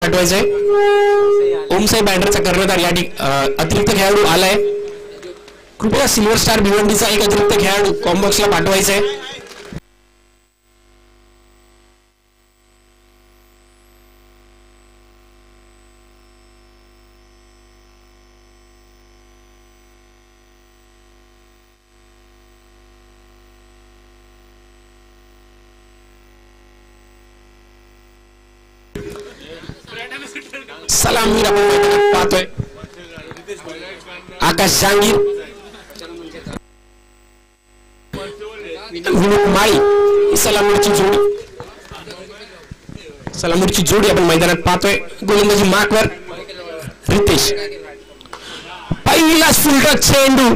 पाठवायचंय. ओमसाई बँड्राचा कर्णधार या अतिरिक्त खेळाडू आलाय. कृपया सिल्वर स्टार भिवंडीचा एक अतिरिक्त खेळाडू कॉम्बॉक्सला पाठवायचंय. सलामीर आपण पाहतोय. आकाश जहांगीर, माळी सलामीरची जोडी आपण मैदानात पाहतोय. गोलंदाजी मार्कवर रितेश. पहिला सुलट चेंडू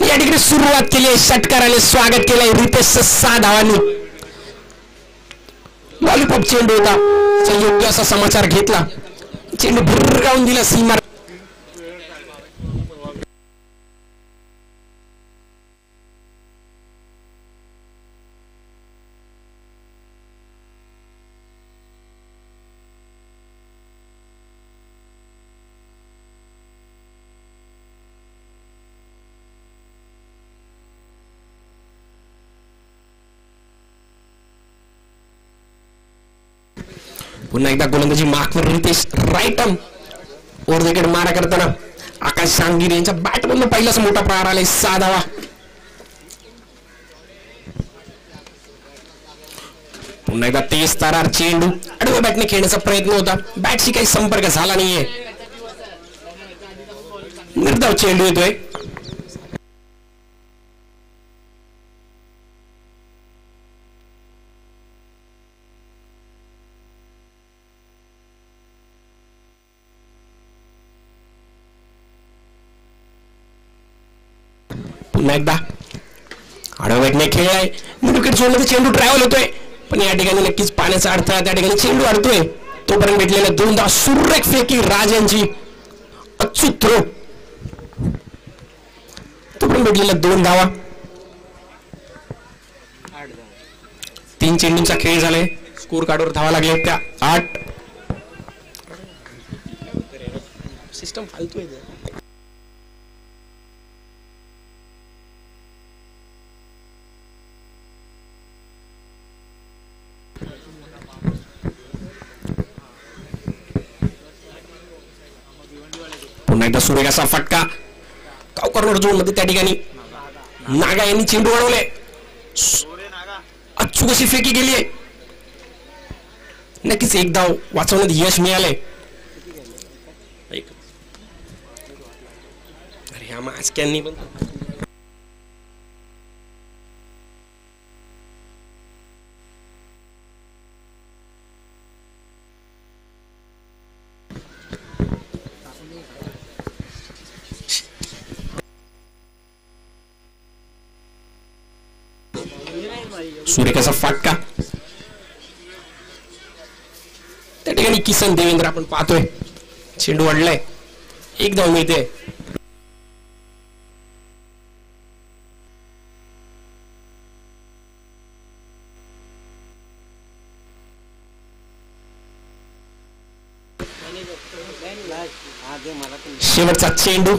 या ठिकाणी सुरुवात केली आहे. षटकाराने स्वागत केलंय रितेशचं 6 धावांनी. लॉलीपॉप चेंडू होता. योग्य असा समाचार घेतला. चेंडू भुरकावून दिला सीमा. पुन्हा एकदा गोलंदाजी मार्कवर Ritesh. Right arm over the wicket मारा करताना आकाश जहांगीर यांच्या बॅट मधून पहिलाच मोठा प्रहार आलाय. 6 धावा. पुन्हा एकदा तेज तारार चेंडू आडव्या बॅटने खेळण्याचा प्रयत्न होता. बॅटशी काही संपर्क झाला नाहीये. निर्धाव चेंडू येतोय. पुन्हा एकदा आडव्या बॅटने खेळलाय. विकेट सोडण्याचा चेंडू ट्रॅव्हल होतोय. पण या ठिकाणी नक्कीच पाण्याचा अडथळा. त्या ठिकाणी चेंडू अडतोय. तोपर्यंत भेटलेल्या 2 धावा. सुरेख फेकी राज यांची. अचूक थ्रो. तोपर्यंत भेटलेल्या 2 धावा. 3 चेंडूंचा खेळ झालाय. स्कोर कार्डवर धावा लागल्या त्या 8. सिस्टम फालतू आहे. पुन्हा एकदा सुरेख असा फटका कॉर्नर झोन मध्ये. त्या ठिकाणी नागा यांनी चेंडू अडवले. अचूक अशी फेकी गेली आहे. नक्कीच 1 धाव वाचवण्यात यश मिळालंय. अरे ह्या मास्क्यांनी पण सुरेख असा फटका. त्या ठिकाणी किसन देवेंद्र आपण पाहतोय. चेंडू अडलाय. 1 धाव मिळते. शेवटचा चेंडू.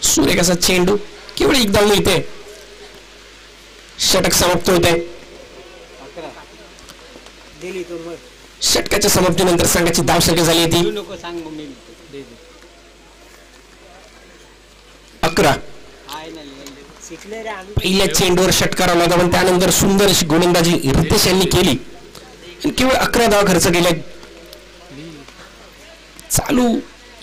सुरेख असा चेंडू. केवळ 1 धाव मिळते. षटक समाप्त होते. षटकाच्या समाप्तीनंतर संघाची धावसंख्या झाली होती 11. पहिल्या चेंडूवर षटकार आला होता. पण त्यानंतर सुंदर अशी गोलंदाजी रितेश यांनी केली. केवळ 11 धावा खर्च केल्या.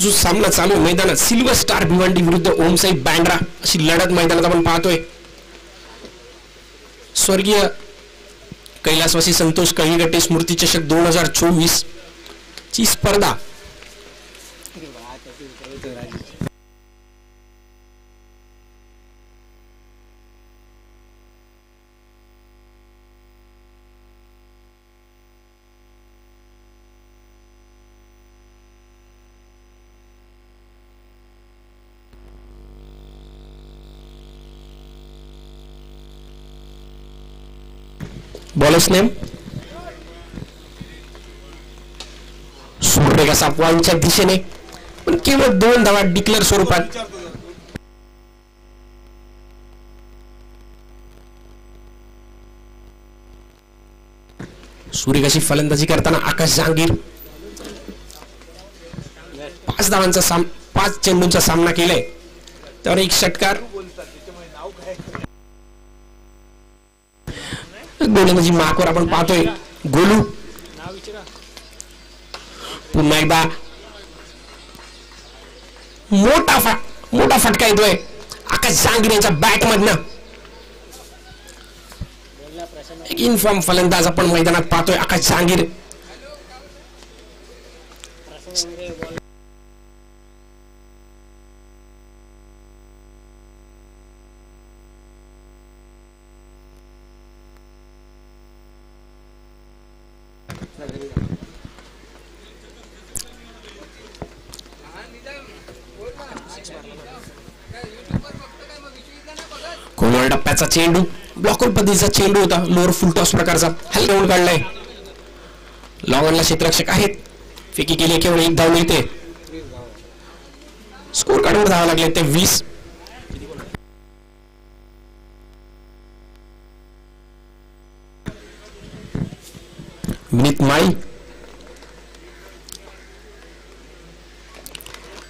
जो सामना चालू मैदानात सिल्वर स्टार भिवंडी विरुद्ध ओमसाई बँड्रा अशी लढत मैदानात आपण पाहतोय. स्वर्गीय कैलासवासी संतोष कहिगटे स्मृती चषक 2024 ची स्पर्धा बॉलर्स नेम सूर्य कसा पॉइंटच्या दिशेने पण केवळ 2 धावा डिक्लेअर स्वरूपात. सूर्य कशी फलंदाजी करताना आकाश जहांगीर 5 धावांचा 5 चेंडूंचा सामना केलाय त्यावर एक षटकार. गोलंदाजी मार्कवर आपण पाहतोय गोलू पुन्हा एकदा मोठा फटका येतोय आकाश जहांगीर यांच्या बॅट मधनं. एक इनफॉर्म फलंदाज आपण मैदानात पाहतोय आकाश जहांगीर. कोमल टप्प्याचा चेंडू ब्लॉकर पद्धतीचा चेंडू होता लोअर फुल टॉस प्रकारचा. हलका राऊंड काढलाय लॉंगनला क्षेत्ररक्षक आहेत फेकी केली केवळ 1 धाव मिळते. स्कोर कार्डवर धावा लागले ते 20. विनीत माळी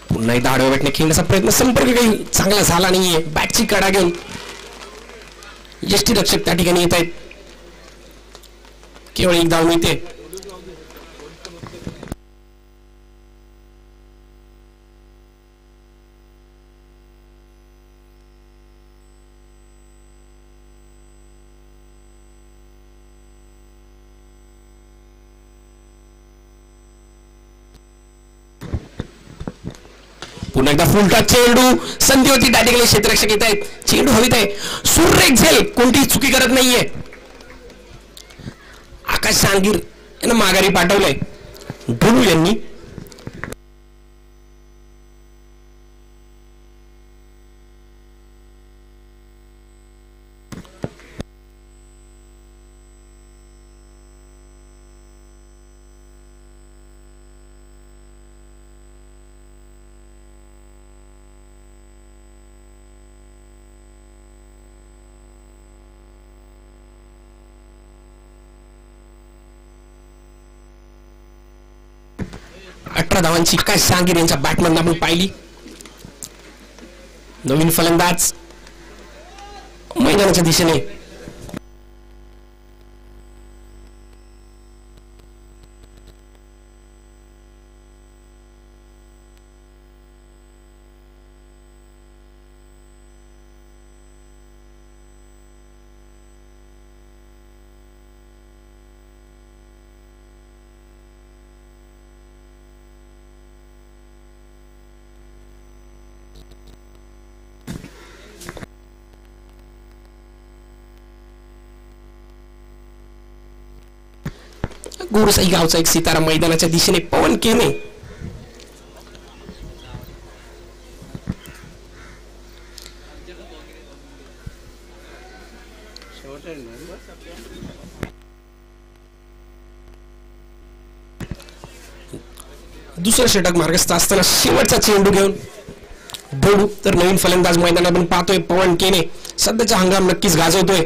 पुन्हा एकदा आडव्या बॅटने खेळण्याचा प्रयत्न संपर्क काही चांगला झाला नाहीये. बॅटची कडा घेऊन यष्टीरक्षक त्या ठिकाणी येत आहेत केवळ 1 धाव मिळते. पुन्हा एकदा फुलटा चेंडू संधी होती त्या ठिकाणी क्षेत्ररक्षक येत आहेत. चेंडू हवीत आहे सूर्य झेल कोणतीही चुकी करत नाहीये. आकाश जहांगीर यांना माघारी पाठवलंय ढोलू यांनी. धावांची आकाश जहांगीर यांच्या बॅटमधून आपण पाहिली. नवीन फलंदाज मैदानाच्या दिशेने गोरसाई गावचा एक सितारा मैदानाच्या दिशेने पवन केने. दुसरा षटक मार्गस्थ असताना शेवटचा चेंडू घेऊन ढोलू तर नवीन फलंदाज मैदानात आपण पाहतोय पवन केने. सध्याचा हंगाम नक्कीच गाजवतोय.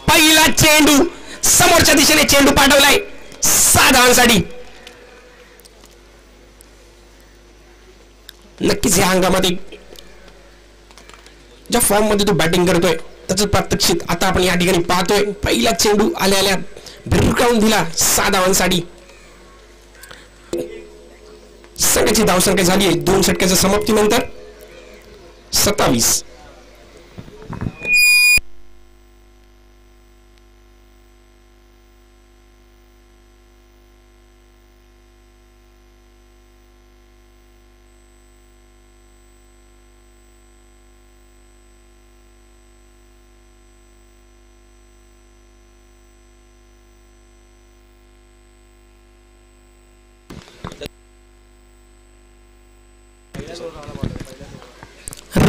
पहिला चेंडू समोरच्या दिशेने चेंडू पाठवलाय 6 धावांसाठी. नक्कीच या हंगामात ज्या फॉर्म मध्ये तो बॅटिंग करतोय त्याचं प्रात्यक्षिक आता आपण या ठिकाणी पाहतोय. पहिला चेंडू आल्या भिरकावून दिला 6 धावांसाठी. संघाची धावसंख्या झाली आहे 2 षटकाच्या समाप्तीनंतर 27.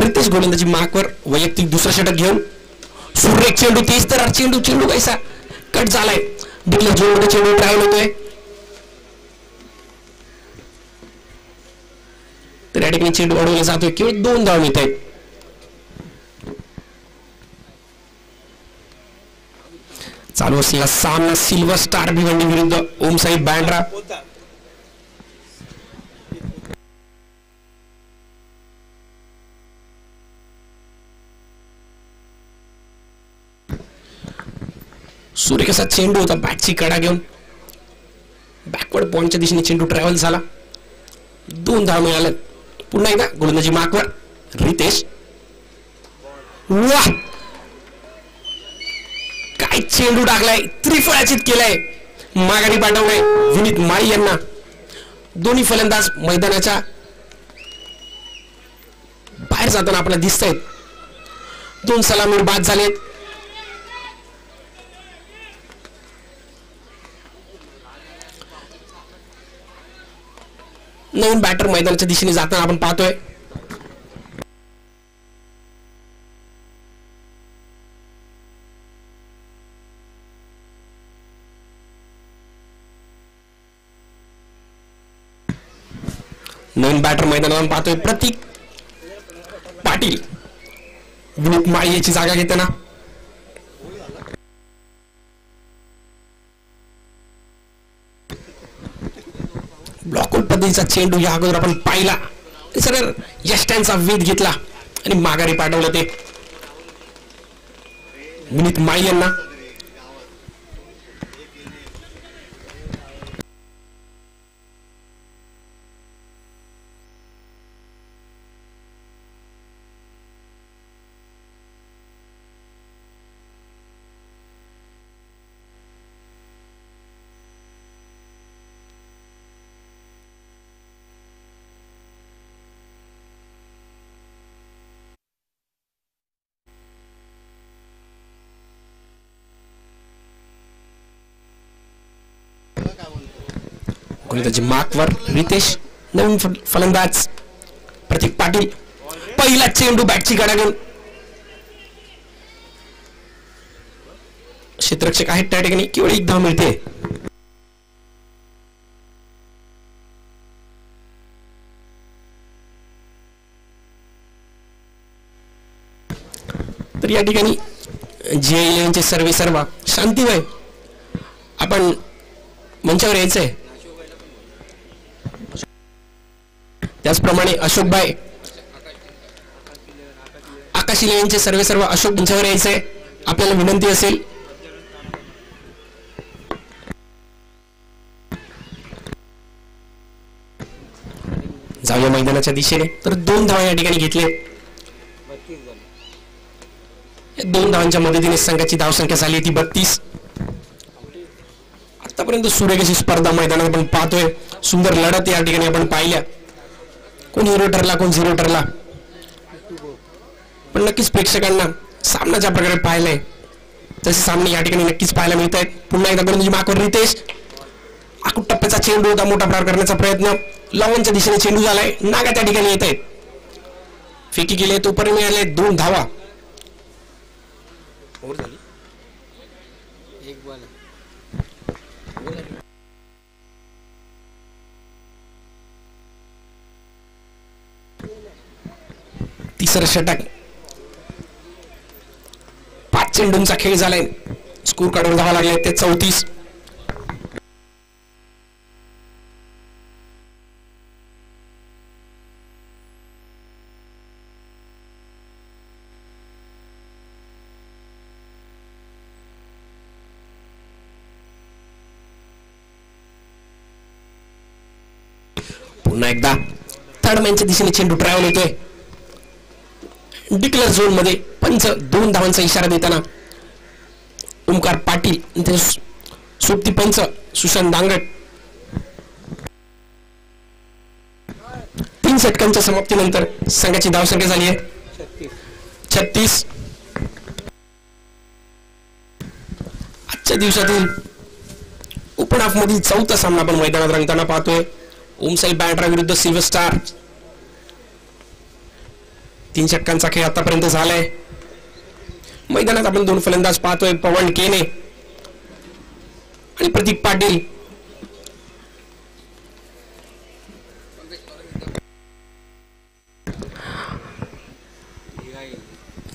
रितेश गोलंदाजी मार्कवर वैयक्तिक दुसरा षटक घेऊन सुरेख चेंडू तेज तर चेंडू कैसा कट झालाय डिक्लेअर जोड चेंडू ट्रॅव्हल होतोय तर या ठिकाणी चेंडू अडवला जातोय केवळ 2 धावा मिळत आहेत चालू असलेला सामना सिल्वर स्टार भिवंडी विरुद्ध ओमसाई बँड्रा सूर्य कसा चेंडू होता बॅटची कडा घेऊन बॅकवर्ड पॉइंटच्या दिशेने चेंडू ट्रॅव्हल झाला 2 धावा मिळाल्या पुन्हा एकदा गोलंदाजी मार्कवर रितेश वाह काय चेंडू टाकलाय त्रिफळाचित केलाय माघारी पाठवलाय विनीत माळी यांना दोन्ही फलंदाज मैदानाच्या बाहेर जाताना आपल्याला दिसत आहेत 2 सलामीर बाद झालेत नवीन बॅटर मैदानाच्या दिशेने जाताना आपण पाहतोय नवीन बॅटर मैदानावर पाहतोय प्रतीक पाटील विनीत माळी याची जागा घेताना ब्लॉकआउट पद्धतीचा चेंडू या अगोदर आपण पाहिला सरळ यष्टांचा वेध घेतला आणि माघारी पाठवलं ते विनीत माळी यांना गोलंदाजी मार्कवर रितेश नवीन फलंदाज प्रतीक पाटील पहिला चेंडू बॅटची कडा घेऊन क्षेत्ररक्षक आहेत त्या ठिकाणी केवळ 1 धाव मिळते तर या ठिकाणी GI11 चे सर्व शांतिमय आपण मंचावर यायचंय त्याचप्रमाणे अशोकभाई आकाश इलेव्हनचे सर्व अशोक मंचावर यायचंय आपल्याला विनंती असेल जाऊया मैदानाच्या दिशेने तर 2 धावा या ठिकाणी घेतले 2 धावांच्या मदतीने संघाची धावसंख्या झाली ती 32 आतापर्यंत सुरेख स्पर्धा मैदानात आपण पाहतोय सुंदर लढत या ठिकाणी आपण पाहिल्या कोण हिरो ठरला कोण झिरो ठरला पण नक्कीच प्रेक्षकांना सामना ज्या प्रकारे पाहिलाय तसे सामने या ठिकाणी नक्कीच पाहायला मिळत आहेत पुन्हा एकदा गोलंदाजी मार्कवर रितेश आकुट टप्प्याचा चेंडू होता मोठा प्रकार करण्याचा प्रयत्न लॉंगच्या दिशेने चेंडू झालाय नागा त्या ठिकाणी येत आहेत फेकी केले तोपर्यंत मिळाले 2 धावा तिसरं षटक 5 चेंडूंचा खेळ झालाय स्कोर काढून धावा लागले ते 34 पुन्हा एकदा थर्ड मॅनच्या दिशेने चेंडू ट्रॅव्हल होतोय डिक्लेअर झोन मध्ये पंच 2 धावांचा इशारा देताना ओमकार पाटील सोबती पंच सुशांत दांगट 3 षटकांच्या समाप्तीनंतर संघाची धावसंख्या झाली आहे 36 आजच्या दिवसातील ओपन हाफ मधील 4था सामना आपण मैदानात रंगताना पाहतोय ओमसाई बँड्रा विरुद्ध सिल्वर स्टार 3 षटकांचा खेळ आतापर्यंत झालाय. मैदानात आपण 2 फलंदाज पाहतोय, पवन केने आणि प्रतीक पाटील.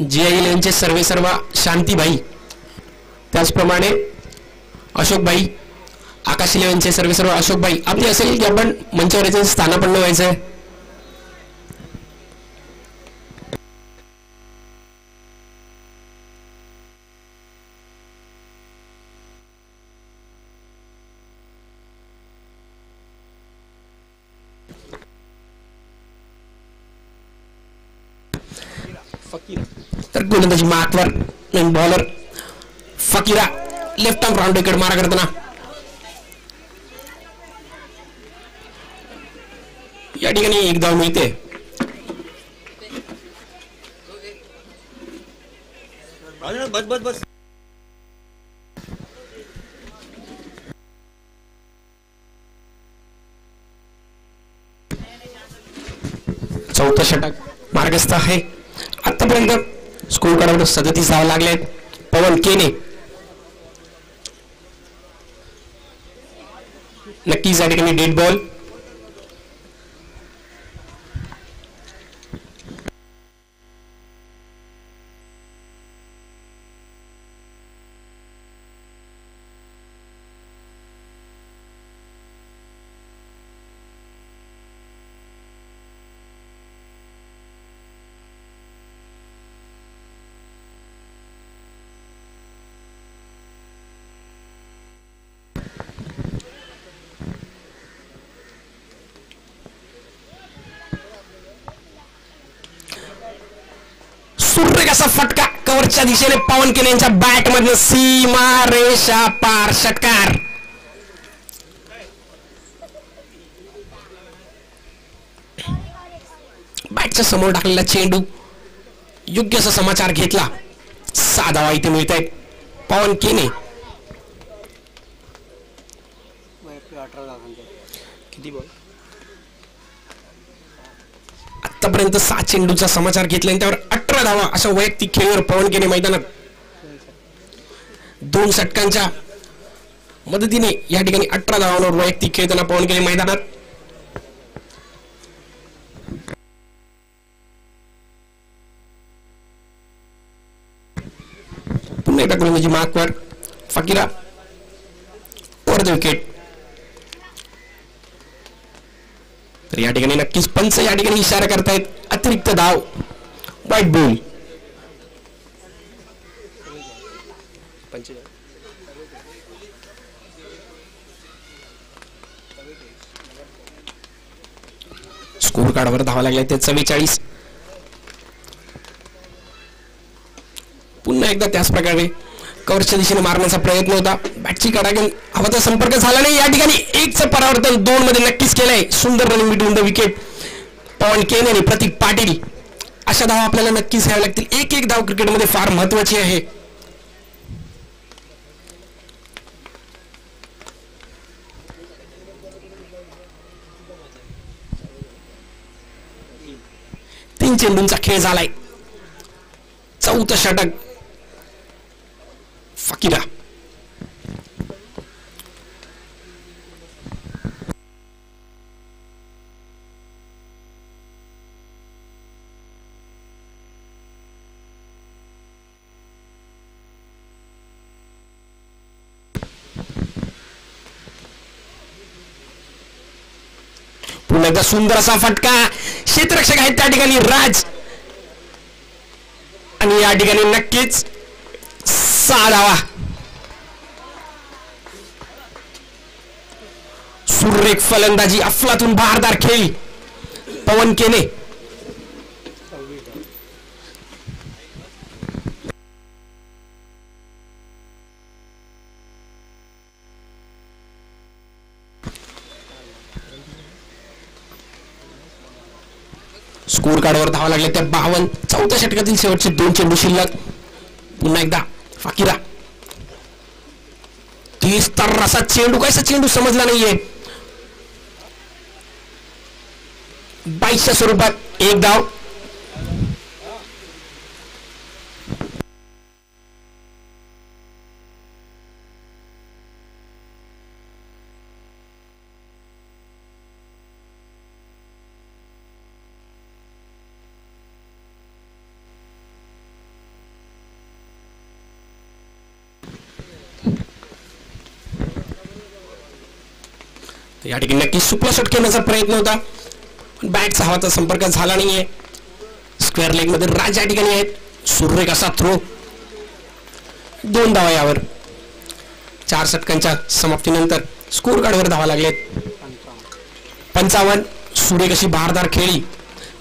जीआई यांचे सर्व शांतीबाई, त्याचप्रमाणे अशोकबाई, आकाश यांचे सर्व अशोकबाई. आपली असेल की आपण मंचावर याचं स्थानापन्न व्हायचंय. तर गोलंदाजी मार्कवर बॉलर फकीरा लेफ्ट आर्म राऊंड विकेट मारा करताना या ठिकाणी 1 धाव मिळते. बस चौथं षटक मार्गस्थ आहे. आतापर्यंत स्कोर कार्डवर 37 धावा लागले. पवन केने नक्कीच या ठिकाणी डेड बॉल. सुरेख असा फटका कव्हरच्या दिशेने पवन केने यांच्या बॅट मधनं सीमा रेषा पार. षटकार. बॅटच्या समोर टाकलेला चेंडू योग्य असा समाचार घेतला. 6 धावा इथे मिळत आहेत. पवन केने किती बॉल आतापर्यंत 7 चेंडूचा समाचार घेतला आणि त्यावर 18 धावा अशा वैयक्तिक खेळीवर पवन केने मैदानात 2 षटकांच्या मदतीने या ठिकाणी 18 धावांवर वैयक्तिक खेळताना पवन केने मैदानात. पुन्हा एकदा गोलंदाजी मार्कवर फकीरा ओव्हर द विकेट. तर या ठिकाणी नक्कीच पंच या ठिकाणी इशारा करतायत अतिरिक्त धाव, व्हाईट बॉल. स्कोर कार्डवर धावा लागल्या ते 44. पुन्हा एकदा त्याच प्रकारे कव्हरच्या दिशेने मारण्याचा प्रयत्न होता. बॅटची कडागून हवाचा संपर्क झाला नाही. या ठिकाणी 1चं परावर्तन 2 मध्ये नक्कीच केलंय. सुंदर रनिंग बिटवीन द विकेट. पवन केने आणि प्रतीक पाटील अशा धावा आपल्याला नक्कीच घ्याव्या लागतील. 1-1 धाव क्रिकेटमध्ये फार महत्वाची आहे. तीन चेंडूंचा खेळ झालाय. 4थं षटक फकीरा. पुन्हा एकदा सुंदर असा फटका. क्षेत्ररक्षक आहेत त्या ठिकाणी राज आणि या ठिकाणी नक्कीच 6 धावा. सुरेख फलंदाजी, अफलातून बहारदार खेळी पवन केने. स्कोर कार्डवर धावा लागले त्या 52. 4थ्या षटकातील शेवटचे 2 चेंडू शिल्लक. पुन्हा एकदा फकीरा. 30 तर असा चेंडू, कसा चेंडू समजला नाहीये. 22च्या स्वरूपात 1 धाव. या ठिकाणी नक्की सुपर शॉट खेळण्याचा प्रयत्न होता, पण बॅटचा हवाचा संपर्क झाला नाहीये. स्क्वेअर लेग मध्ये राज या ठिकाणी आहेत. सुरेख असा थ्रो, 2 धावा यावर. 4 षटकांच्या समाप्तीनंतर स्कोर कार्डवर धावा लागलेत 55. सुरेख अशी भारदार खेळी,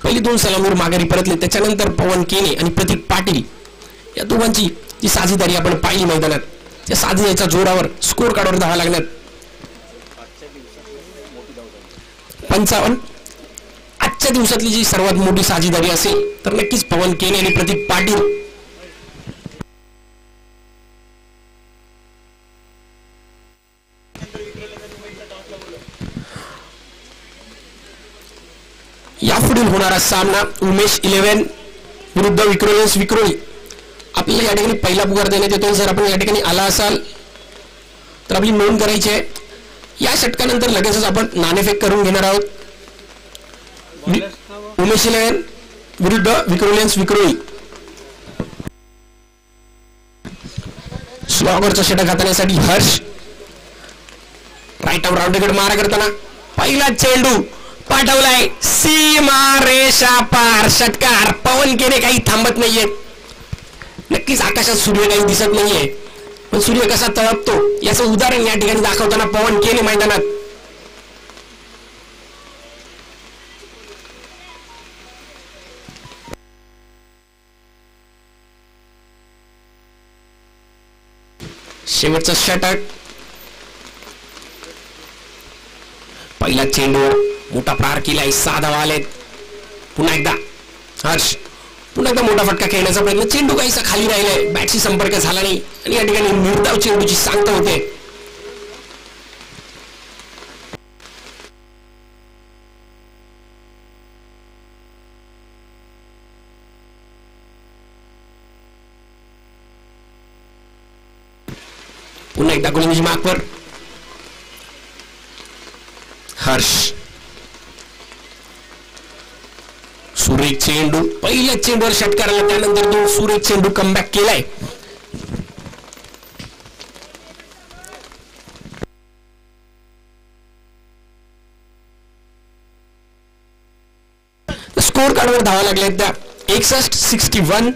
पहिली 2 सलामीवर माघारी परतले. त्याच्यानंतर पवन केने आणि प्रतीक पाटील या दोघांची जी साझेदारी आपण पाहिली मैदानात, त्या साझेदारीच्या जोरावर स्कोर कार्डवर धावा लागल्यात 55. आजच्या दिवसातली जी सर्वात मोठी साझेदारी असेल तर नक्कीच पवन केने आणि प्रतीक पाटील. यापुढील होणारा सामना उमेश 11 विरुद्ध विक्रोलियन्स विक्रोळी. आपल्याला या ठिकाणी पहिला पुकार देण्यात येतो. जर आपण या ठिकाणी आला असाल तर आपली नोंद करायची आहे. या षटकानंतर लगेचच आपण नाणेफेक करून घेणार आहोत. उमेश 11 विरुद्ध विक्रोलियन्स विक्रोळी. स्लॉगरचा षटक हाताळण्यासाठी हर्ष. राईट आउट राउंडेकडे मारा करताना पहिला चेंडू पाठवलाय सीमा रेषा पार. षटकार. पवन केने काही थांबत नाहीये. नक्कीच आकाशात सूर्य काही दिसत नाहीये, पण सूर्य कसा तळपतो याचं उदाहरण या ठिकाणी दाखवताना पवन केने मैदानात. शेवटचा षटक. पहिला चेंडू मोठा प्रहार केलाय. 6 धावा आलेत. पुन्हा एकदा हर्ष. पुन्हा एकदा मोठा फटका खेळण्याचा प्रयत्न. चेंडू काहीसा खाली राहिलाय, बॅटशी संपर्क झाला नाही आणि या ठिकाणी निर्धाव चेंडूची सांगता होते. पुन्हा एकदा गोलंदाजी मार्कवर हर्ष. सुरेख चेंडू. पहिल्या चेंडूवर षटकाराला, त्यानंतर 2 सुरेख चेंडू कमबॅक केलाय. स्कोर कार्डवर धावा लागल्या त्या 61-61.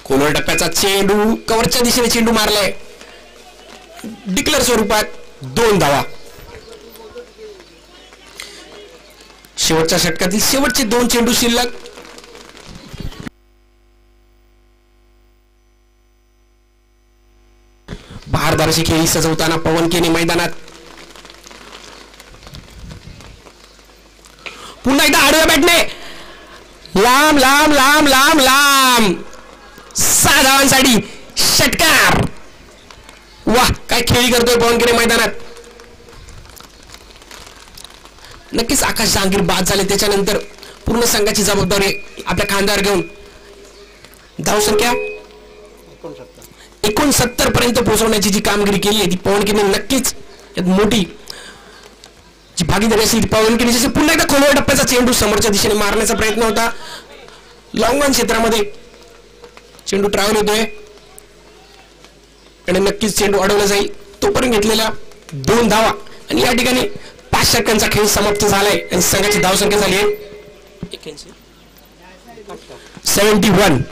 कोनर टप्प्याचा चेंडू, कव्हरच्या दिशेने चेंडू मारलाय. डिक्लेअर स्वरूपात 2 धावा. शेवटच्या षटकातील शेवटचे 2 चेंडू शिल्लक. भारदारशी खेळी सजवताना पवन केने मैदानात. पुन्हा एकदा आडव्या बॅटने लांब लांब लांब लांब लांब 6 धावांसाठी षटकार. वाह, काय खेळी करतोय पवन केने मैदानात. नक्कीच आकाश जहांगीर बाद झाले. त्याच्यानंतर पूर्ण संघाची जबाबदारी आपल्या खांद्यावर घेऊन धावसंख्या 69 पर्यंत पोहोचवण्याची जी कामगिरी केली आहे ती पवन केने नक्कीच मोठी जी भागीदारी असेल पवन केने. जसे पुन्हा एकदा खोलवर टप्प्याचा चेंडू समोरच्या दिशेने मारण्याचा प्रयत्न होता. लॉंग ऑन क्षेत्रामध्ये चेंडू ट्रॅव्हल होतोय आणि नक्कीच चेंडू अडवला जाईल. तोपर्यंत घेतलेला 2 धावा आणि या ठिकाणी 5 षटकांचा खेळ समाप्त झालाय आणि संघाची धावसंख्या झाली आहे 71.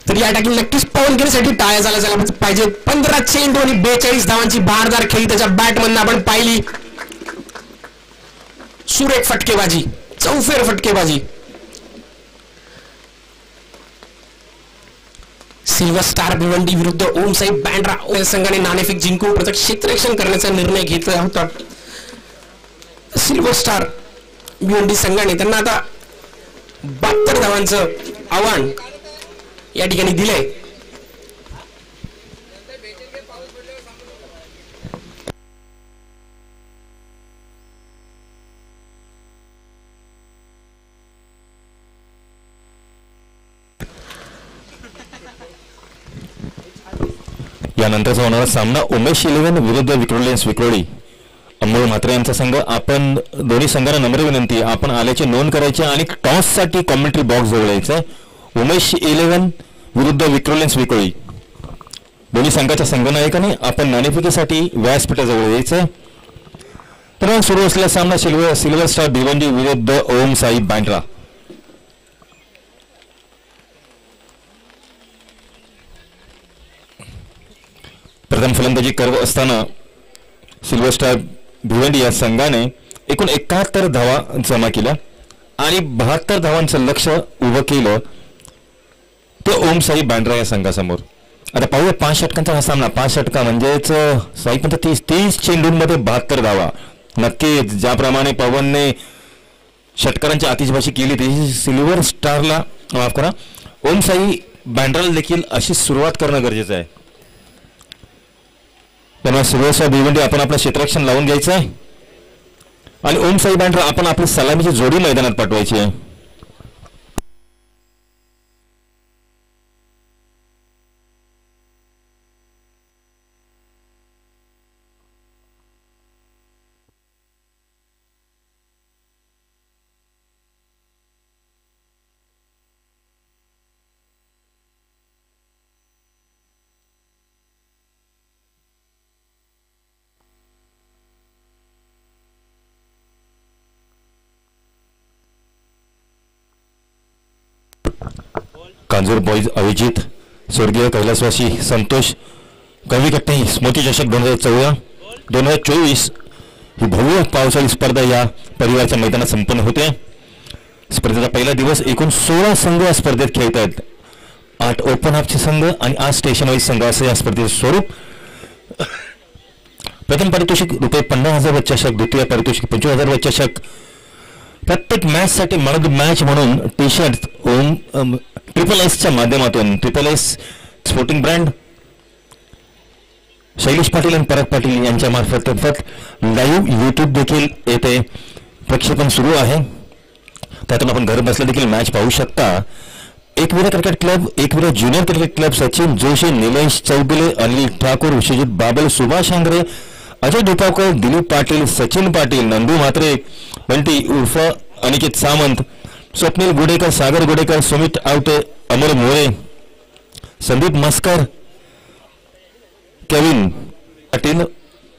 तर या ठिकाणी नक्कीच पवन केनेसाठी टाळ्या झाला पाहिजे. 15 चेंडू आणि 42 धावांची भारदार खेळी त्याच्या बॅटमधून आपण पाहिली. सुरेख फटकेबाजी, चौफेर फटकेबाजी. सिल्वर स्टार भिवंडी विरुद्ध ओम साहेब बँड्रा संघाने नाणेफेक जिंकून प्रथम क्षेत्ररक्षण करण्याचा निर्णय घेतला होता. सिल्वर स्टार भिवंडी संघाने त्यांना आता 72 धावांचं आव्हान या ठिकाणी दिलंय. यानंतरचा होणारा सामना उमेश 11 विरुद्ध विक्रोलियन्स विक्रोळी. अमोल म्हात्रे यांचा संघ. आपण दोन्ही संघांना नम्र विनंती, आपण आल्याची नोंद करायची आणि टॉससाठी कॉमेंट्री बॉक्स जवळ यायचं. उमेश 11 विरुद्ध विक्रोलेन्स विकोळी. दोन्ही संघाच्या संघनायकाने आपण नाणेफेकीसाठी व्यासपीठाजवळ यायचं. तर सुरू असलेला सामना सिल्वर स्टार भिवंडी विरुद्ध ओम साई बँड्रा. प्रथम फलंदाजी करत असताना सिल्वर स्टार भिवंडी या संघाने एकूण 71 धावा जमा केल्या आणि 72 धावांचं लक्ष उभं केलं ते ओम साई बँड्रा या संघासमोर. आता पाहूया 5 षटकांचा हा सामना. 5 षटका म्हणजेच साई पण 30 चेंडूंमध्ये 72 धावा. नक्कीच ज्याप्रमाणे पवनने षटकारांची आतिषबाजी केली ती सिल्वर स्टारला माफ करा ओम साई बँड्राला देखील अशी सुरुवात करणं गरजेचं आहे. तेव्हा सिल्वर स्टार भिवंडी आपण आपलं क्षेत्ररक्षण लावून घ्यायचं आहे आणि ओम साई बँड्रा आपण आपली सलामीची जोडी मैदानात पाठवायची आहे. कांजूर बॉईज अभिजित, स्वर्गीय कैलासवासी संतोष, कविकट्टे स्मृती चषक 2014 2024 ही भव्य पावसाळी स्पर्धा या परिवाराच्या मैदानात संपन्न होते. स्पर्धेचा पहिला दिवस एकूण 16 संघ या स्पर्धेत खेळत आहेत. 8 ओपन हाफचे संघ आणि 8 स्टेशन वाईज संघ असं या स्पर्धेचं स्वरूप. प्रथम पारितोषिक ₹50,000 चषक, द्वितीय पारितोषिक ₹25,000 चषक. प्रत्येक मॅचसाठी मॅन ऑफ द मॅच म्हणून टी शर्ट ओम ट्रिपल एसच्या माध्यमातून triple S sporting brand Shailesh Patil आणि पराग पाटील यांच्या मार्फत लाईव्ह यूट्यूब देखील येथे प्रक्षेपण सुरू आहे. त्यातून आपण घर बसल्या देखील मॅच पाहू शकता. Ekvira cricket club, Ekvira junior cricket club, Sachin Joshi, Nilesh Chougule, Anil Thakur, Vishwajit Babal, Subhash Angre, Ajay दुपाकर, Dilip Patil, Sachin Patil, Nandu Mhatre, Bunty उर्फ अनिकेत सामंत, स्वप्नील गुडेकर, सागर गुडेकर, सुमित आवटे, अमर मोरे, संदीप मस्कर, केविन पाटील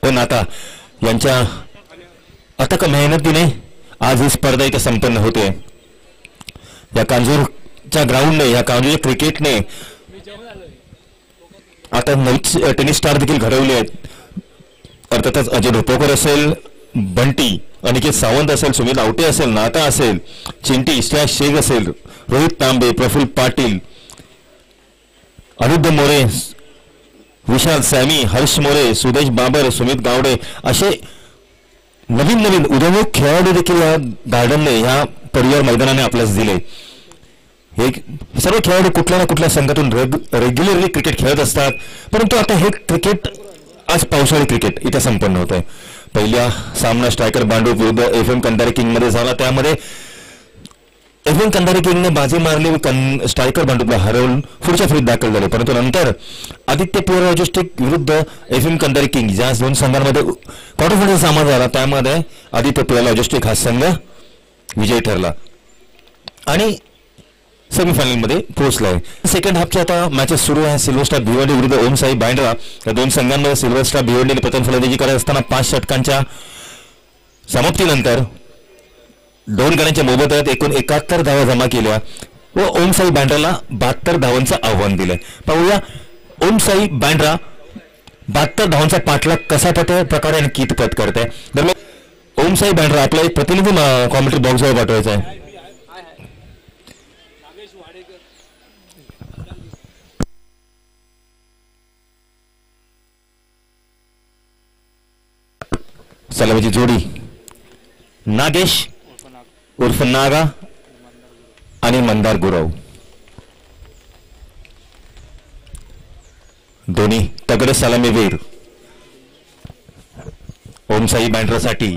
व नाता यांच्या अथक मेहनतीने आज ही स्पर्धा इथे संपन्न होते. या कांजूरच्या ग्राउंडने, या कांजूरच्या क्रिकेटने आता नवीन टेनिस स्टार देखील घडवले आहेत. अर्थातच अजय रुपोकर असेल, बंटी अनिकेत सावंत असेल, सुमित आवटे असेल, नाता असेल, चिंटी इश्तियाक शेख असेल, रोहित तांबे, प्रफुल्ल पाटील, अनुद्ध मोरे, विशाल सॅमी, हर्ष मोरे, सुदेश बाबर, सुमित गावडे असे नवीन नवीन उदयोन्मुख खेळाडू देखील या गार्डनने, ह्या परिवार मैदानाने आपल्यास दिले. हे सर्व खेळाडू कुठल्या ना कुठल्या संघातून रेग्युलरली क्रिकेट खेळत असतात. परंतु आता हे क्रिकेट आज पावसाळी क्रिकेट इथे संपन्न होत आहे. पहिला सामना स्ट्रायकर बांडू विरुद्ध FM कंधारे किंग मध्ये झाला. त्यामध्ये FM कंधारे किंगने बाजी मारली, स्ट्रायकर बांडूला हरवून पुढच्या फेरीत दाखल झाले. परंतु नंतर आदित्य प्युअर लॉजिस्टिक विरुद्ध FM कंधारे किंग ज्या 2 संघांमध्ये क्वार्टर फायनल सामना झाला त्यामध्ये आदित्य प्युअर लॉजिस्टिक हा संघ विजयी ठरला आणि सेमीफायनलमध्ये पोहोचलाय. सेकंड हाफच्या आता मॅचेस सुरू आहे. सिल्वर स्टार भिवंडी विरुद्ध ओम साई बँड्रा या 2 संघांमध्ये सिल्वर स्टार भिवंडीने प्रथम फलंदाजी करत असताना 5 षटकांच्या समाप्तीनंतर 2 गड्यांच्या मोबदल्यात एकूण 71 धावा जमा केल्या व ओम साई बँड्राला 72 धावांचं आव्हान दिलंय. पाहूया ओम साई बँड्रा 72 धावांचा पाठलाग कसा प्रकारे आणि कितपत करते. दरम्यान ओम साई बँड्रा आपला एक प्रतिनिधी कॉमेंट्री बॉक्सवर पाठवायचा आहे. सलामीची जोडी नागेश उर्फ नागा आणि मंदार गुरव, दोन्ही तगडे सलामीवीर ओम साई बँड्रासाठी.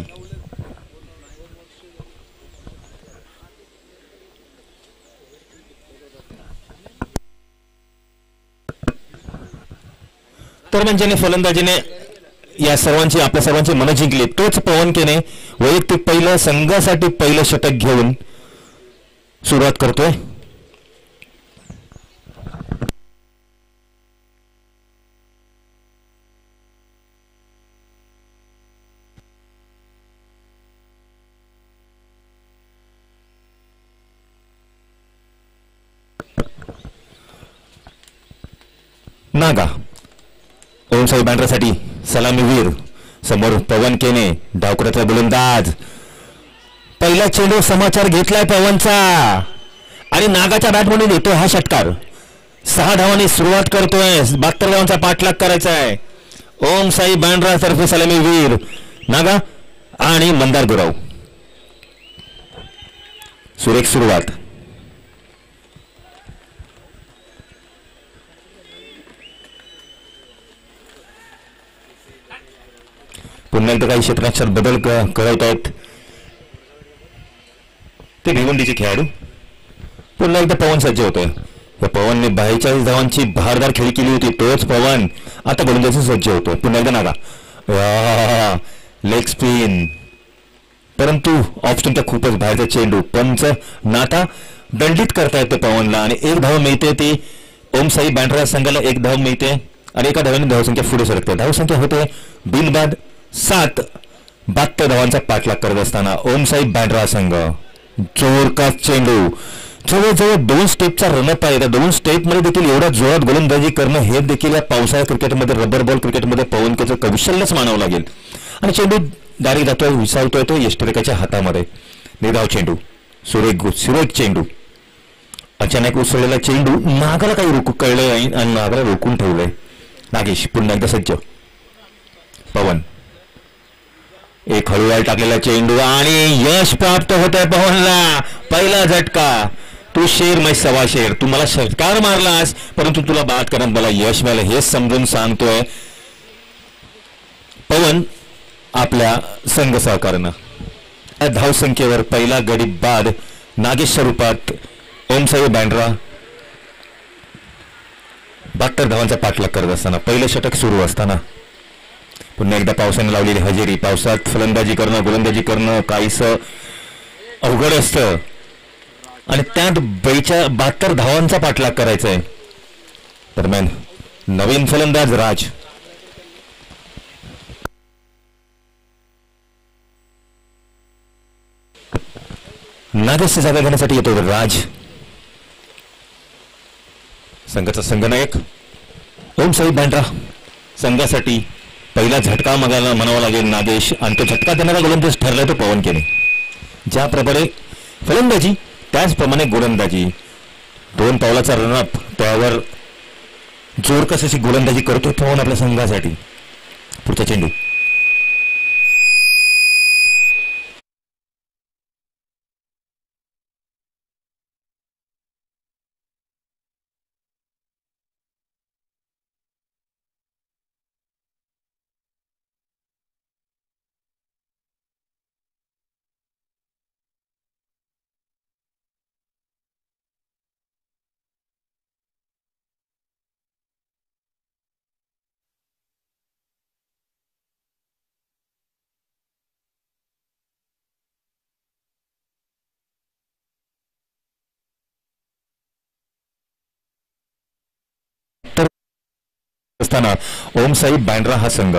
तर म्हणजे फलंदाजीने या सर्वांची आपल्या सर्वांची मन जिंकली. तोच पवन केने वैयक्तिक पहिलं संघासाठी पहिलं षटक घेऊन सुरुवात करतोय. नागा ओमसाई बँड्रासाठी सलामीवीर. समोर पवन केने डावखुऱ्याचा गोलंदाज. पहिला चेंडू समाचार घेतलाय पवनचा आणि नागाच्या बॅटमध्ये देतो हा षटकार. 6 धावांनी सुरुवात करतोय. 72 धावांचा पाठलाग करायचा आहे. ओमसाई बँड्रा तर्फे सलामीवीर नागा आणि मंदार गुराव. सुरेख सुरुवात. पुन्हा एकदा काही क्षेत्राक्षात बदल करत आहेत ते भिवंडीचे खेळाडू. पुन्हा एकदा पवन सज्ज होतोय. या पवनने 42 धावांची भारदार खेळी केली होती. तोच पवन आता गोलंदाजी सज्ज होतोय. पुन्हा एकदा नागा लेग स्पिन, परंतु ऑफ स्टंपचा खूपच बाहेरचा चेंडू. पंच नाटा दंडित करता येते पवनला आणि 1 धाव मिळते. ती ओमसाई बँड्रा संघाला 1 धाव मिळते आणि एका धावाने धावसंख्या पुढे सरकते. धावसंख्या होते बिनबाद 7. 72 धावांचा पाठलाग करत असताना ओमसाई बँड्रा संघ. जोरदार चेंडू. जवळजवळ 2 स्टेपचा रनअप आहे. त्या 2 स्टेपमध्ये देखील एवढा जोरात गोलंदाजी करणं हे देखील या पावसाळ्या क्रिकेटमध्ये रबर बॉल क्रिकेटमध्ये पवनकेचं कौशल्यच मानावं लागेल. आणि चेंडू दारी जातोय, विसावतोय तो यष्टरेखाच्या हातामध्ये. निर्धाव चेंडू. सुरेख चेंडू. अचानक उसळलेला चेंडू नागाला काही कळलंय आणि नागाला रोखून ठेवलंय. नागेश पुन्हा एकदा सज्ज. पवन एक हळूवार टाकलेला चेंडू आणि यश प्राप्त होत आहे पवनला. पहिला झटका. तू शेर मै सवा शेर. तू मला षटकार मारलास परंतु तुला बाद करत मला यश मिळालं हे समजून सांगतोय पवन आपल्या संघ सहकार्यानं. धावसंख्येवर पहिला गडी बाद नागेश स्वरूपात ओमसाई बँड्रा 72 धावांचा पाठलाग करत असताना पहिलं षटक सुरू असताना पुन्हा एकदा पावसाने लावलेली हजेरी. पावसात फलंदाजी करणं गोलंदाजी करणं काहीसं अवघड असतं आणि त्यात 72 धावांचा पाठलाग करायचा आहे. दरम्यान नवीन फलंदाज राज. नागेशची जागा घेण्यासाठी येतो राज. संघाचा संघनायक ओमसाई बँड्रा संघासाठी पहिला झटका म्हणावा लागेल नागेश आणि तो झटका देणारा गोलंदाज ठरलाय तो पवन केने. ज्याप्रमाणे फलंदाजी त्याचप्रमाणे गोलंदाजी. 2 पावलाचा रनअप त्यावर जोरकस अशी गोलंदाजी करतो पवन आपल्या संघासाठी. पुढचा चेंडू. असताना ओमसाई बँड्रा हा संघ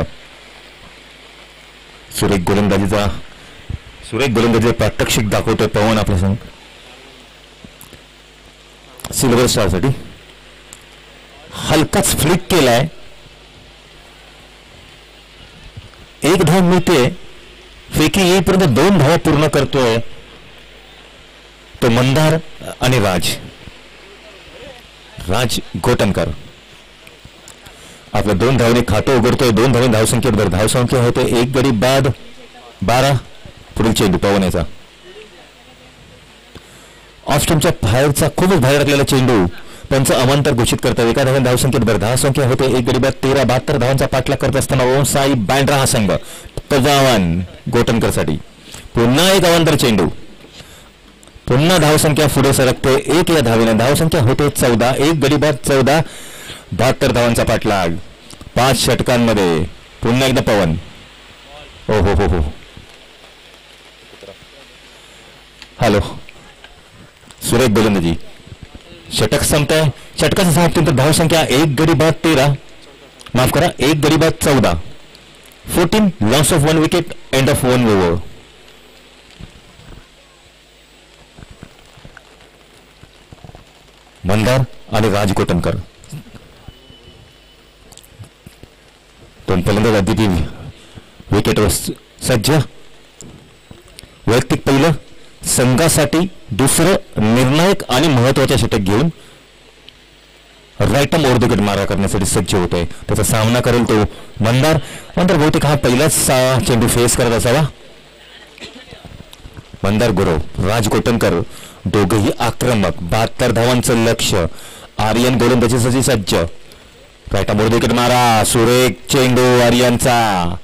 सुरेख गोलंदाजीचा प्रात्यक्षिक दाखवतोय पवन आपला संघ. सिल्वर स्टार साठी हलकाच फ्लिक केलाय. 1 धाव मिळते. फेकी येईपर्यंत 2 धावा पूर्ण करतोय तो मंदार आणि राज गोटनकर. आपल्या 2 धावने खातं उघडतोय. 2 धावने धावसंख्येबरोबर धावसंख्या होते 1 गडी बाद 12. पुढील चेंडू पवनाचा. ऑफ स्टंपच्या बाहेरचा खूपच बाहेर टाकलेला चेंडू पंच अमांतर घोषित करतात. एका धावने धावसंख्येबरोबर धावसंख्या होते 1 गडी बाद 13. 72 धावांचा पाठलाग करत असताना ओमसाई बँड्रा हा संघ. आव्हान गोटनकर साठी. पुन्हा एक अवांतर चेंडू. पुन्हा धावसंख्या पुढे सरकते 1 या धावेने. धावसंख्या होते 14. 1 गडी बाद 14. 72 धावांचा पाठलाग. 5 षटकांमध्ये पुन्हा एकदा पवन. ओ हो हो हो. हॅलो. सुरेख गोलंदाजी. षटक संपतंय. षटकाचा समाप्तीनंतर धावसंख्या 1 गडी बाद 13, माफ करा 1 गडी बाद 14. 14 loss of 1 wicket, end of 1 over. Mandar आणि राज कोटनकर दोन फलंदाज अद्याप विकेटवर सज्ज. वैयक्तिक पहिलं, संघासाठी दुसरं निर्णायक आणि महत्वाचे षटक घेऊन right arm over the wicket मारा करण्यासाठी सज्ज होत आहे. त्याचा सामना करेल तो मंदार. मंदार बहुतेक हा पहिलाच चेंडू फेस करत असावा. मंदार गुरव, राज कोटनकर दोघेही आक्रमक. 72 धावांचं लक्ष. आर्यन गोलंदाजीसाठी सज्ज. Right arm over the wicket मारा. सुरेख चेंडू आर्यनचा.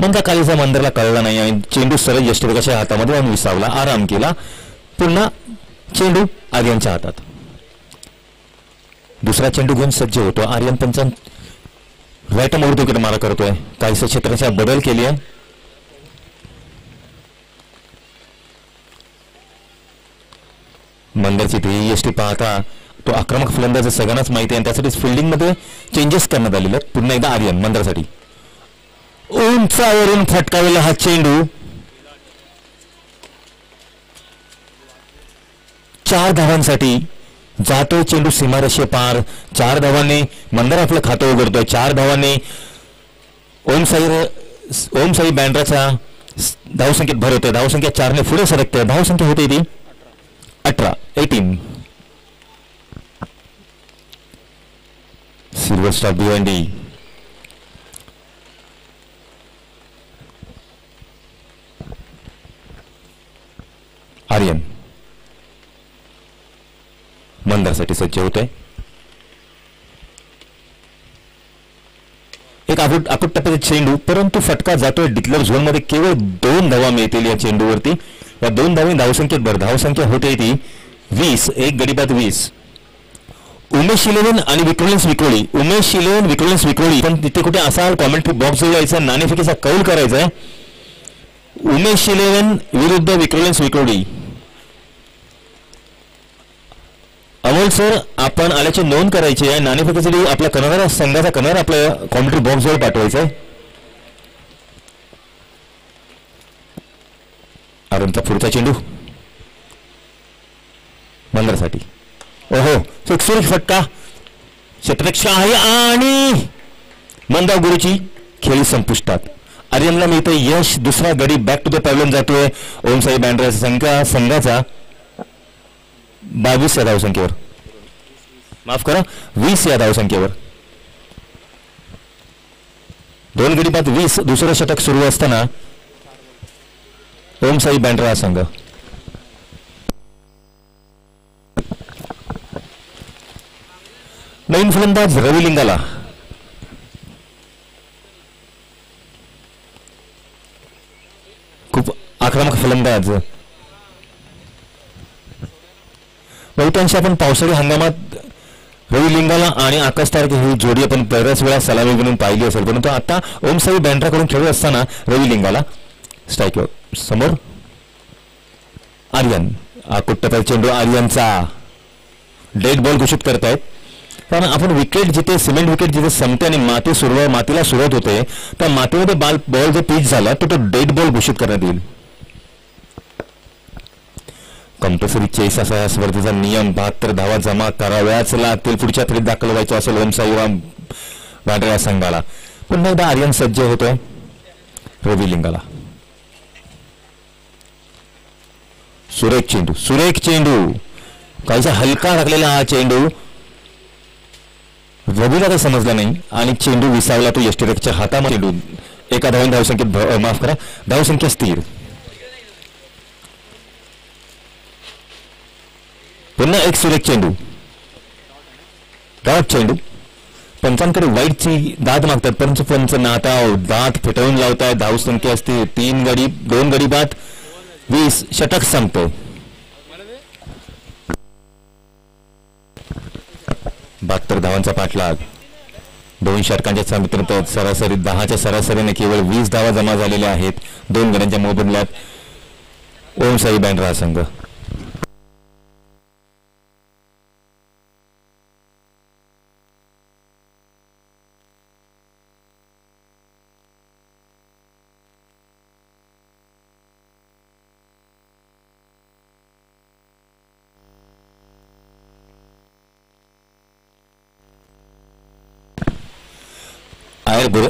मंदा कालीचा मंदारला कळला नाही आणि चेंडू सरळ यष्टीरक्षकाच्या हातामध्ये आणून विसावला. आराम केला. पुन्हा चेंडू आर्यनच्या हातात. दुसरा चेंडू घेऊन सज्ज होतो आर्यन. पंचान right arm over the wicket मारा करतोय. काहीसा क्षेत्राचा बदल केली आहे. मंदारची ध्येय यष्टी पाहता तो आक्रमक फलंदाज सगळ्यांनाच माहिती आहे आणि त्यासाठीच फिल्डिंग मध्ये चेंजेस करण्यात आलेले. पुन्हा एकदा आर्यन मंदारसाठी उंचावरून फटकावलेला हा चेंडू 4 धावांसाठी जातोय. चेंडू सीमारेषे पार. 4 धावांनी मंदार आपलं खातं उघडतोय. 4 धावांनी ओमसाई बँड्राच्या धावसंख्येत भर होतोय. धावसंख्या 4ने पुढे सरकते. धावसंख्या होते ती 18. Silver star Bhiwandi. आर्यन मंदारसाठी सज्ज होत आहे. एक आकुट टप्प्याचा चेंडू, परंतु फटका जातोय डिक्लेअर झोन मध्ये. केवळ 2 धावा मिळतील या चेंडूवरती. या 2 धावांनी धावसंख्येत भर. धावसंख्या होते ती 20. 1 गडी बाद 20. उमेश 11 आणि विक्रोलेन्स विक्रोळी. उमेश 11 विक्रोलेन्स विक्रोळी. पण तिथे कुठे असाल कॉमेंट्री बॉक्स जवळ यायचा नाणेफेकीचा कौल करायचा आहे. उमेश 11 विरुद्ध विक्रोलेन्स विक्रोळी. अमोल सर, आपण आल्याची नोंद करायची आहे. नाणेफेकीसाठी आपल्या कन्नड संघाचा कन्नड आपल्या कॉमेंट्री बॉक्स जवळ पाठवायचा आहे. आरंचा पुढचा चेंडू मंदारसाठी. ओहो, सुरेख फटका. क्षेत्ररक्षक आहे आणि मंदार गुरुची खेळी संपुष्टात. आर्यनला मिळतं यश. दुसरा गडी बॅक टू द पॅव्हलियन जातोय. ओमसाई बँड्रा संघाचा 22 या धावसंख्येवर, माफ करा 20 या धावसंख्येवर. 2 गडी बाद 20. दुसरं षटक सुरू असताना ओमसाई बँड्रा संघ. नवीन फलंदाज रवी लिंगाला. खूप आक्रमक फलंदाज. बहुतांश आपण पावसाळी हंगामात रवी लिंगाला आणि आकाश तारके ही जोडी आपण बऱ्याच वेळा सलामी म्हणून पाहिली असेल, परंतु आता ओमसाई बँड्राकडून खेळत असताना रवी लिंगाला स्ट्राईक समोर. आर्यन आकुट्टपा चेंडू आर्यनचा. डेड बॉल घोषित करतायत. कारण आपण विकेट जिथे सिमेंट विकेट जिथे संपते आणि मातीला सुरुवात होते त्या मातीमध्ये बॉल जो पिच झाला तो डेड बॉल घोषित करण्यात येईल. कंपल्सरी चेस असा या स्पर्धेचा नियम. 72 धावा जमा कराव्याच लागतील पुढच्या फेरीत दाखल व्हायचं असेल ओमसाई बँड्रा या संघाला. पुन्हा एकदा आर्यन सज्ज होतोय रवी लिंगाला. सुरेख चेंडू काहीसा हलका टाकलेला हा चेंडू रवीला काही समजला नाही आणि चेंडू विसावला तो यष्टीरक्षकाच्या हातामध्ये. चेंडू एका धावांनी धावसंख्येत माफ करा धावसंख्या स्थिर. पुन्हा एक सुरेख चेंडू. डॉट चेंडू. पंचांकडे वाईटची दाद मागतात परंतु पंच नाता दात फेटाळून लावताय. धावसंख्या असते 2 गडी बाद 20. षटक संपतो. 72 धावांचा पाठलाग. 2 षटकांच्या मित्र सरासरी 10च्या सरासरीने केवळ 20 धावा जमा झालेल्या आहेत 2 गड्यांच्या मोबदल्यात ओम साई बँड्रा संघ.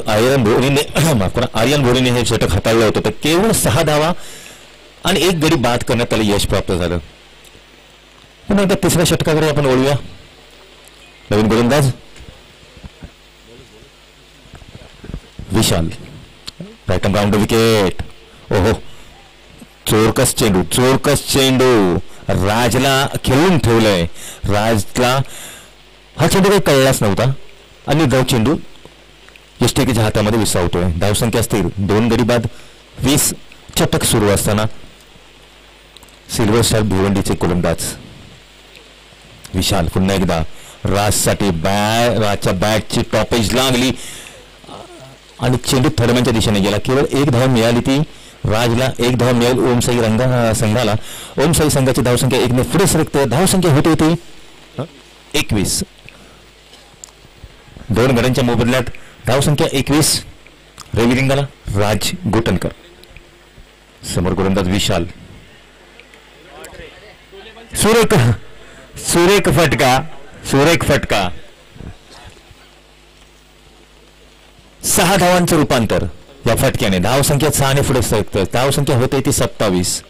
आर्यन बोरीने हे षटक हाताळलं होतं तर केवळ 6 धावा आणि 1 गडी बाद करण्यात त्याला यश प्राप्त झालं. पुन्हा एकदा तिसऱ्या षटकाकडे आपण वळूया. नवीन गोलंदाज विशाल, राईट राऊंड विकेट. ओहो, चोरकस चेंडू राजला खेळून ठेवलंय. राजला हा चेंडू काही कळलाच नव्हता आणि धाव चेंडू यष्टिकेच्या हातामध्ये विसावतोय. धावसंख्या स्थिर, 2 गडी बाद. 20 षटक सुरू असताना सिल्वर स्टार भिवंडीचे गोलंदाज विशाल पुन्हा एकदा राजसाठी राजच्या बॅटची टॉपेज लागली आणि चेंडू थडम्यांच्या दिशेने गेला. केवळ 1 धाव मिळाली ती राजला. 1 धाव मिळाली ओमसाई संघाला. ओमसाई संघाची धावसंख्या 1 ने पुढे सरकते. धावसंख्या होती 21. 2 गड्यांच्या मोबदल्यात धावसंख्या 21. रविलिंगाला राज गोटनकर. समोर गोलंदाज विशाल. सुरेख फटका. 6 धावांचं रूपांतर या फटक्याने. धावसंख्या 6 ने पुढे सरकते. धावसंख्या होते ती 27.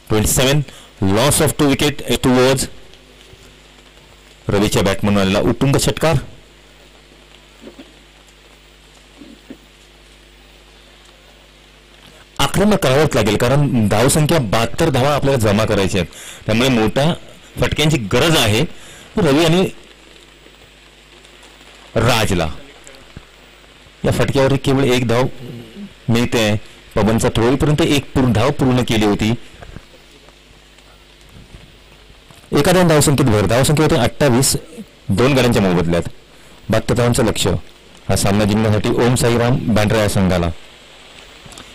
27. Loss of 2 wicket 2 overs. रवीच्या बॅटमन आलेला उत्तुंग षटकार. आक्रमक करावंच लागेल कारण धावसंख्या 72 धावा आपल्याला जमा करायच्या आहेत. त्यामुळे मोठ्या फटक्यांची गरज आहे. रवी आणि राजला या फटक्यावर केवळ 1 धाव मिळते. पवनचा थोडीपर्यंत 1 धाव पूर्ण केली होती. एखाद्या धावसंख्येत भर. धावसंख्या होते 28. 2 गड्यांच्या मोबदल्यात 72 धावांचं लक्ष. हा सामना जिंकण्यासाठी ओम साईराम बँड्रा या संघाला.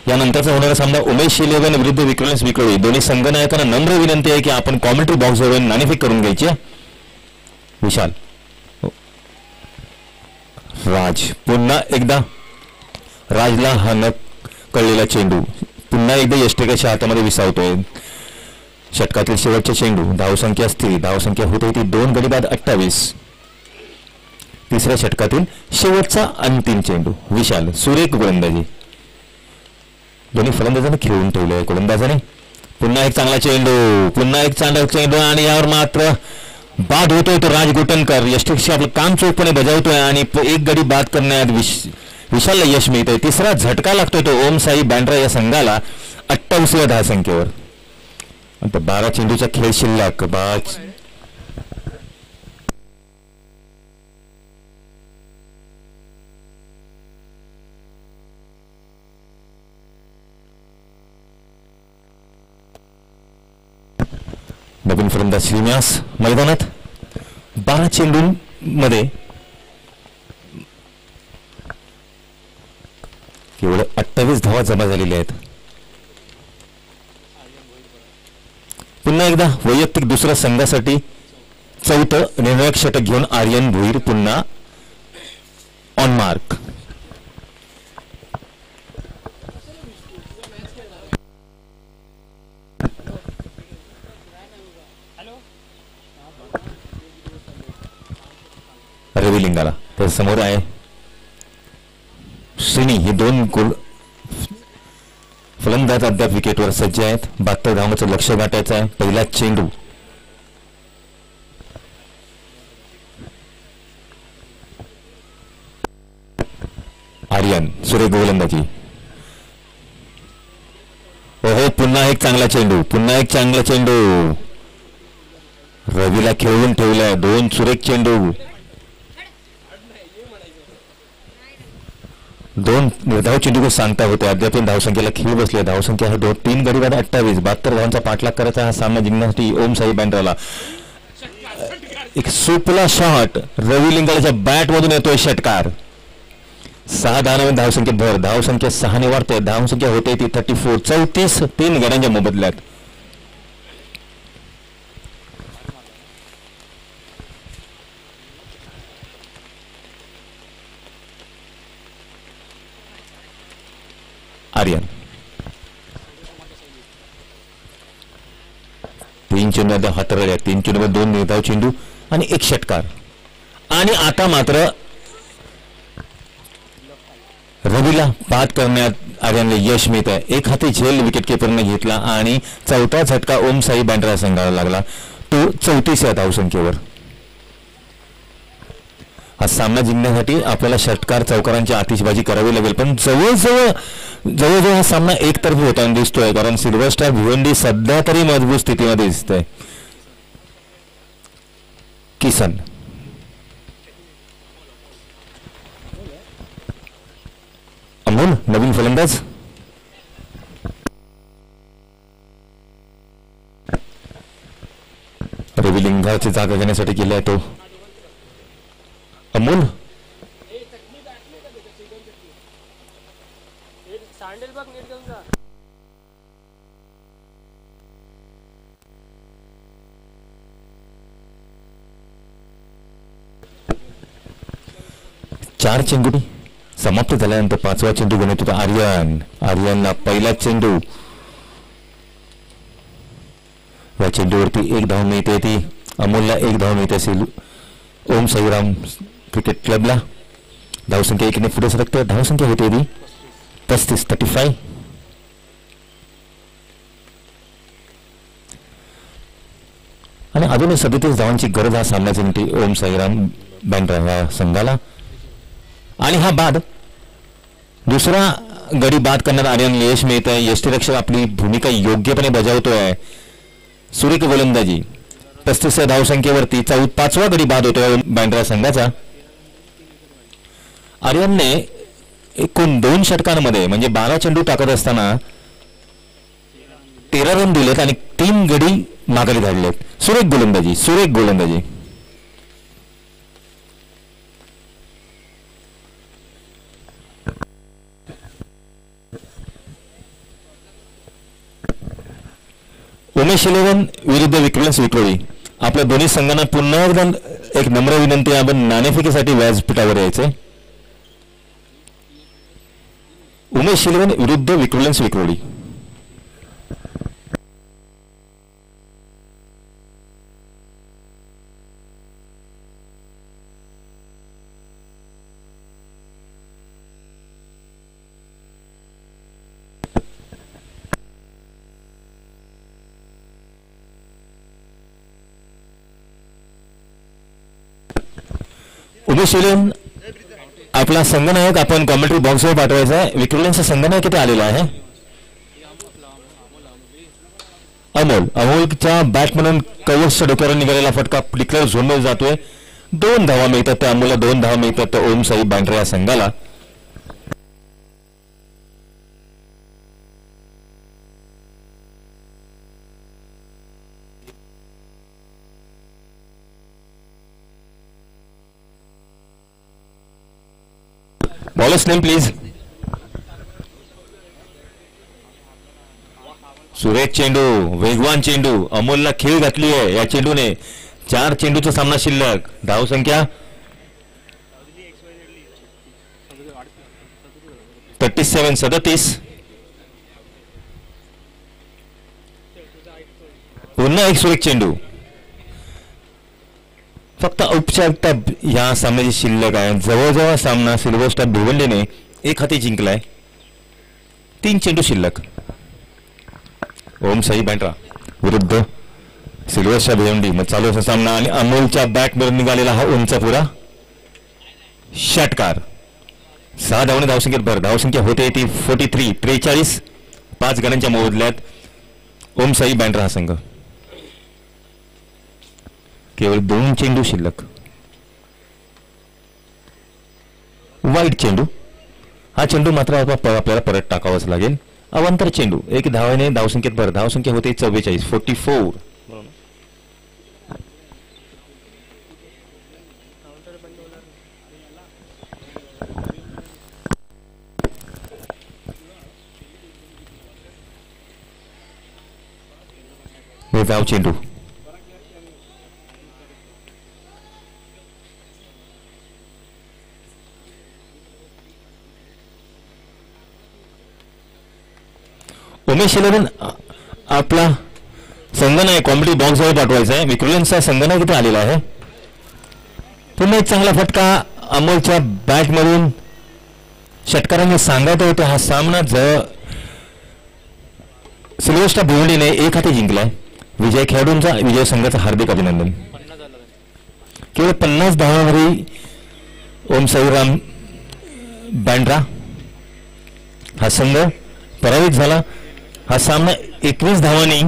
यानंतरचा होणारा सामना उमेश इलेव्हन विरुद्ध विक्रमेश विक्रोळी. दोन्ही संघनायकांना नम्र विनंती आहे की आपण कॉमेंट्री बॉक्सवर नाणेफेक करून घ्यायची. विशाल, राज पुन्हा एकदा. राजला हा न कळलेला चेंडू पुन्हा एकदा यष्टिकेच्या हातामध्ये विसावतोय. षटकातील शेवटचे चेंडू. धावसंख्या स्थिर. धावसंख्या होते ती 2 गडी बाद 28. तिसऱ्या षटकातील शेवटचा अंतिम चेंडू. विशाल सुरेख गोलंदाजी. दोन्ही फलंदाजांनी खेळून ठेवले. गोलंदाजाने पुन्हा एक चांगला चेंडू आणि यावर मात्र बाद होतोय तो राज गोटनकर. यष्टिकेशी आपलं काम चोखपणे बजावतोय आणि 1 गडी बाद करण्यात विशालला यश मिळतंय. तिसरा झटका लागतोय तो ओम साई बँड्रा या संघाला 28व्या धावसंख्येवर. 12 चेंडूचा खेळ शिल्लक. नवीन फलंदाज श्रीनिवास मैदानात. 12 चेंडूंमध्ये केवळ 28 धावा जमा झालेल्या आहेत. पुन्हा एकदा वैयक्तिक दुसऱ्या संघासाठी 4थं निर्णायक षटक घेऊन आर्यन भोईर पुन्हा ऑन मार्क. रविलिंगाला तर समोर आहे श्रीनी. हे 2 गोल फलंदाज अद्याप विकेटवर सज्ज आहेत. 72 धावांचं लक्ष गाठायचं आहे. पहिला चेंडू. आर्यन सुरेख गोलंदाजी. ओहो, पुन्हा एक चांगला चेंडू. रवीला खेळवून ठेवलाय. 2 सुरेख चेंडू. 2 निर्धाव चेंडू सांगता होते. अद्याप धावसंख्येला खीळ बसली. धावसंख्या आहे 3 गडी बाद 28. 72 धावांचा पाठलाग करायचा हा सामना जिंकण्यासाठी ओम साई बँड्राला. एक सुपला शॉट रवी लिंगाळच्या बॅट मधून येतोय षटकार. 6 धावांवर धावसंख्येत भर. धावसंख्या 6 वाढते. धावसंख्या होते ती 34. 34 3 गड्यांच्या मोबदल्यात. आर्यन 3 चेंडू हातरल्या. 3 चेंडूवर 2 निर्धाव चेंडू आणि 1 षटकार. आणि आता मात्र रवीला बाद करण्यात आर्यनला यश मिळत आहे. एक हाती झेल विकेट किपरने घेतला आणि चौथा झटका ओम साई बँड्रा संघाला लागला, तो 34 धावसंख्येवर. हा सामना जिंकण्यासाठी आपल्याला षटकार चौकारांची आतिषबाजी करावी लागेल, पण जवळजवळ हा सामना एकतर्फी होताना दिसतोय, कारण सिल्वर स्टार भिवंडी सध्या तरी मजबूत स्थितीमध्ये दिसतंय. किसन अमोल नवीन फलंदाज. रवी लिंगाची जागा घेण्यासाठी गेलाय तो अमोल. चार चेंडू समाप्त झाल्यानंतर 5वा चेंडू घेण्यात होता आर्यनला पहिला चेंडू. या चेंडूवरती 1 धाव मिळते, ती अमोलला 1 धाव मिळते असेल ओम साईराम क्रिकेट क्लबला. धावसंख्या 1 ने पुढे सरकते. धावसंख्या होते ती 35. आणि अजूनही 37 धावांची गरज हा सामना जिंकते ओम साईराम बँड्रा या संघाला. आणि हा बाद दुसरा गडी बाद करण्यात आर्यनला यश मिळत आहे. यष्टीरक्षक आपली भूमिका योग्यपणे बजावतोय. सुरेख गोलंदाजी 35 धावसंख्येवरती 5वा गडी बाद होतोय बँड्रा संघाचा. आर्यनने एकूण 2 षटकांमध्ये म्हणजे 12 चेंडू टाकत असताना 13 रन दिलेत आणि 3 गडी माघारी धाडलेत. सुरेख गोलंदाजी. उमेश 11 विरुद्ध विक्रोळी विक्रोळी. आपल्या दोन्ही संघांना पुन्हा एकदा एक नम्र विनंती, आपण नाणेफेकीसाठी व्यासपीठावर यायचे. उमेश 11 विरुद्ध विक्रोळी विक्रोळी. उमेश 11 आपला संघनायक आपण कॉमेंट्री बॉक्सवर पाठवायचा आहे. विक्रोळींचा संघनायक किती आलेला आहे अमोलच्या बॅट म्हणून कवचच्या डोक्यावर निघालेला फटका डिक्लेअर झोनमध्ये जातोय. 2 धावा मिळतात त्या अमोलला, 2 धावा मिळतात त्या ओम साई बँड्रा या संघाला. Bowlers name please. सुरेख चेंडू, वेगवान चेंडू, अमोलला खीळ घातली आहे या चेंडूने. 4 चेंडूचा सामना शिल्लक. धावसंख्या 37. पुन्हा एक सुरेख चेंडू. फक्त औपचारिकता या सामन्याची शिल्लक आहे. जवळजवळ सामना सिल्वर स्टार भिवंडीने 1 हाती जिंकलाय. 3 चेंडू शिल्लक. ओम साई बँड्रा विरुद्ध सिल्वर स्टार भिवंडी. मग चालू असा सामना आणि अमोलच्या बॅटवर निघालेला हा उंच पुरा षटकार. 6 धावांनी धावसंख्येत भर. धावसंख्या होते ती 43. 5 गड्यांच्या मोबदल्यात ओम साई बँड्रा हा संघ. केवळ 2 चेंडू शिल्लक. वाईट चेंडू. हा चेंडू मात्र आपल्याला परत टाकावाच लागेल. अवांतर चेंडू. 1 धावाने धावसंख्येत भर. धावसंख्या होते 44. धाव चेंडू. उमेश 11 आपला संगणक कॉमेडी बॉक्स जवळ पाठवायचा आहे. विक्रोलनचा संगणक इथे आलेला आहे. पुन्हा एक चांगला फटका अमोलच्या बॅटमधून. षटकारांनी सांगायचं होतं हा सामना सिल्व्हस्टर भिवंडीने एक हाती जिंकलाय. विजय खेळाडूंचा, विजय संघाचं हार्दिक अभिनंदन. केवळ 50 धावांवरही ओम साईराम बँड्रा हा संघ पराभूत झाला. हा सामना 21 धावांनी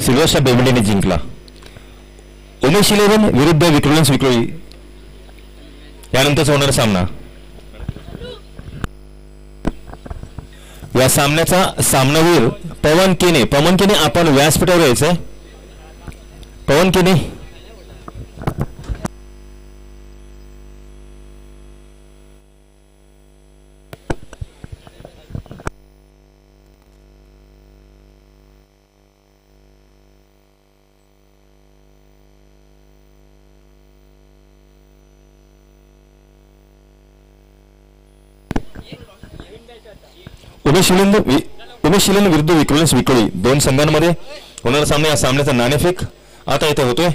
सिल्व्हस्टर भिवंडीने जिंकला. उमेश 11 विरुद्ध विक्रोलन्स विक्रोळी यानंतरचा होणारा सामना. या सामन्याचा सामनावीर पवन केने. पवन केने आपण व्यासपीठावर यायचंय. पवन केने उमेश शिलेन विरुद्ध विक्रोलन्स विक्रोळी दोन संघांमध्ये होणारा सामना. या सामन्याचा नाणेफेक आता इथे होतोय.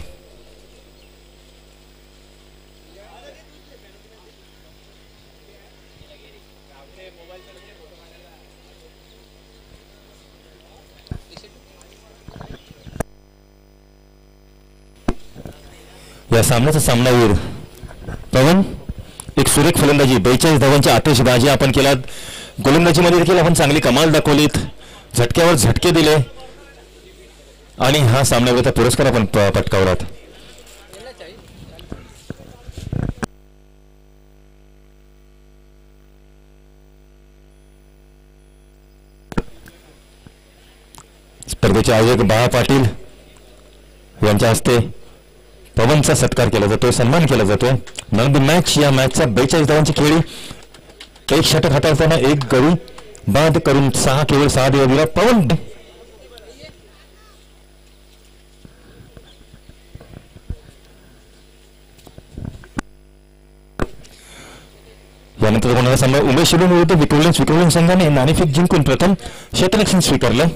या सामन्याचा सामनावीर पवन. एक सुरेख फलंदाजी, 42 धावांची आतिषबाजी आपण केला. गोलंदाजीमध्ये देखील आपण चांगली कमाल दाखवलीत. झटक्यावर झटके दिले आणि हा सामन्यावरचा पुरस्कार आपण पटकावलात. स्पर्धेचे आयोजक बाळा पाटील यांच्या हस्ते पवनचा सत्कार केला जातोय, सन्मान केला जातोय. मॅन ऑफ द मॅच या मॅचचा 42 धावांची खेळी. एक षटक हाताळताना एक गडी बाद करून केवळ 6 धावा दिला पवन. यानंतर होणारा सामना उमेश विरुद्ध विक्रोलन्स संघाने नाणेफेक जिंकून प्रथम क्षेत्ररक्षण स्वीकारलं.